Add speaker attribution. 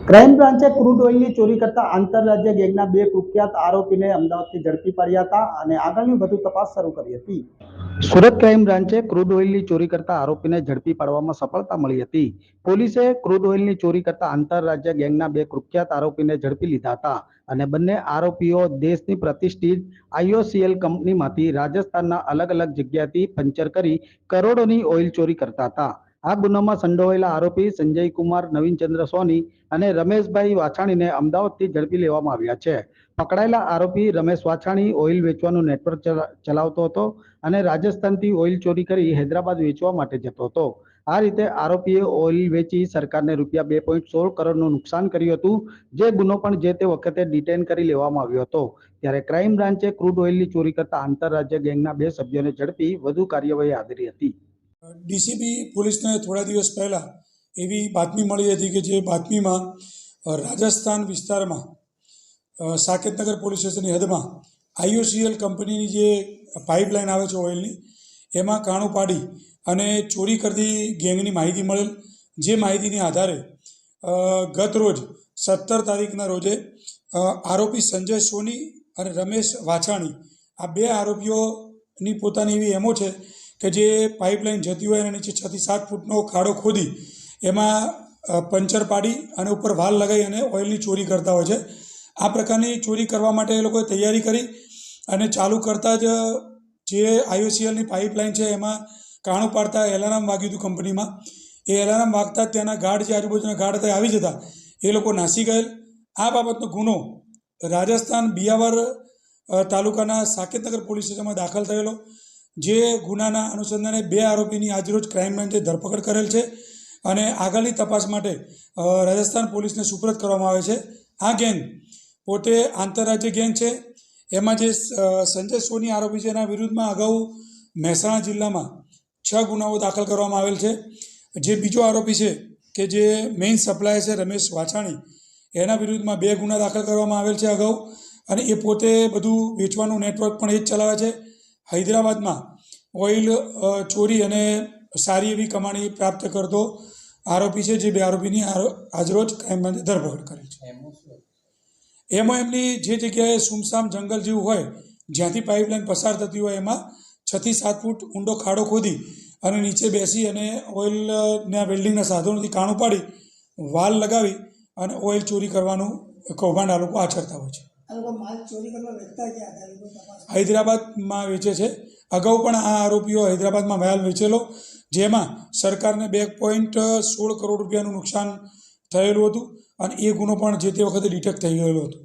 Speaker 1: Crime બ્રાન્ચે crude ઓઇલની ચોરી કરતા આંતરરાજ્ય ગેંગના બે કુખ્યાત આરોપીને અમદાવાદથી ઝડપી પાડ્યા હતા અને આગળની વધુ તપાસ શરૂ કરી હતી. સુરત ક્રાઇમ બ્રાન્ચે ક્રૂડ ઓઇલની ચોરી કરતા આરોપીને ઝડપી પાડવામાં સફળતા મળી હતી. પોલીસે ક્રૂડ ઓઇલની ચોરી કરતા આંતરરાજ્ય ગેંગના બે કુખ્યાત આરોપીને ઝડપી લીધા હતા અને બંને આરોપીઓ દેશની પ્રતિષ્ઠિત IOCL કંપનીમાંથી રાજસ્થાનના અલગ અલગ જગ્યાથી પંચર કરી કરોડોની ઓઇલ ચોરી કરતા હતા. આ ગુનામાં સંડોવાયેલા આરોપી સંજય કુમાર, નવીનચંદ્ર સોની અને રમેશભાઈ વાછાણીને અમદાવાદથી ઝડપી લેવામાં આવ્યા છે. પકડાયેલા આરોપી રમેશ વાછાણી ઓઇલ વેચવાનું નેટવર્ક ચલાવતો હતો અને રાજસ્થાનથી ઓઇલ ચોરી કરી હૈદરાબાદ વેચવા માટે જતો હતો. આ રીતે આરોપીએ ઓઇલ વેચી સરકારને રૂપિયા 2.16 કરોડનું નુકસાન કર્યું હતું, જે ગુનો પણ જે તે વખતે ડિટેન કરી લેવામાં આવ્યો હતો. ત્યારે ક્રાઇમ બ્રાન્ચે ક્રૂડ ઓઇલની ચોરી કરતા આંતરરાજ્ય ગેંગના બે સભ્યોને ઝડપી વધુ કાર્યવાહી આદરી હતી.
Speaker 2: ડીસીબી પોલીસને થોડા દિવસ પહેલાં એવી બાતમી મળી હતી કે જે બાતમીમાં રાજસ્થાન વિસ્તારમાં સાકેતનગર પોલીસ સ્ટેશનની હદમાં IOCL કંપનીની જે પાઇપલાઇન આવે છે ઓઇલની, એમાં કાણું પાડી અને ચોરી કરતી ગેંગની માહિતી મળેલ. જે માહિતીના આધારે ગત રોજ 17 તારીખના રોજે આરોપી સંજય સોની અને રમેશ વાછાણી, આ બે આરોપીઓની પોતાની એવી એમો છે કે જે પાઇપલાઇન જતી હોય અને નીચે 6 થી 7 ફૂટનો ખાડો ખોદી એમાં પંચર પાડી અને ઉપર વાલ લગાવી અને ઓઇલની ચોરી કરતા હોય છે. આ પ્રકારની ચોરી કરવા માટે એ લોકોએ તૈયારી કરી અને ચાલુ કરતાં જ જે IOCLની પાઇપલાઇન છે એમાં કાણું પાડતા એલાર્મ વાગ્યું હતું કંપનીમાં. એ એલાર્મ વાગતા જ ત્યાંના ગાર્ડ, જે આજુબાજુના ગાર્ડ હતા, આવી જતા એ લોકો નાસી ગયેલ. આ બાબતનો ગુનો રાજસ્થાન બિયાવર તાલુકાના સાકેતનગર પોલીસ સ્ટેશનમાં દાખલ થયેલો. જે ગુનાના અનુસંધાને બે આરોપીની આજરોજ ક્રાઇમ બ્રાન્ચે ધરપકડ કરેલ છે અને આગળની તપાસ માટે રાજસ્થાન પોલીસને સુપરત કરવામાં આવે છે. આ ગેંગ પોતે આંતરરાજ્ય ગેંગ છે. એમાં જે સંજય સોની આરોપી છે એના વિરુદ્ધમાં અગાઉ મહેસાણા જિલ્લામાં 6 ગુનાઓ દાખલ કરવામાં આવેલ છે. જે બીજો આરોપી છે કે જે મેઇન સપ્લાયર છે રમેશ વાછાણી, એના વિરુદ્ધમાં 2 ગુના દાખલ કરવામાં આવેલ છે અગાઉ, અને એ પોતે બધું વેચવાનું નેટવર્ક પણ એ જ ચલાવે છે. હૈદરાબાદમાં ઓઇલ ચોરી અને સારી એવી કમાણી પ્રાપ્ત કરતો આરોપી છે. જે બે આરોપીની આજરોજ ક્રાઇમ બ્રાન્ચે ધરપકડ કરી છે. એમાં એમની જે જગ્યાએ સુમસામ જંગલ જેવું હોય, જ્યાંથી પાઇપલાઇન પસાર થતી હોય, એમાં 6 થી 7 ફૂટ ઊંડો ખાડો ખોદી અને નીચે બેસી અને ઓઇલના વેલ્ડિંગના સાધનોથી કાણું પાડી વાલ લગાવી અને ઓઇલ ચોરી કરવાનું કૌભાંડ આ લોકો આચરતા હોય છે. હૈદરાબાદમાં વેચે છે. અગાઉ પણ આ આરોપીઓ હૈદરાબાદમાં માલ વેચેલો, જેમાં સરકારને 2.16 કરોડ રૂપિયાનું નુકસાન થયેલું હતું અને એ ગુનો પણ જે તે વખતે ડિટેક્ટ થઈ ગયેલો હતો.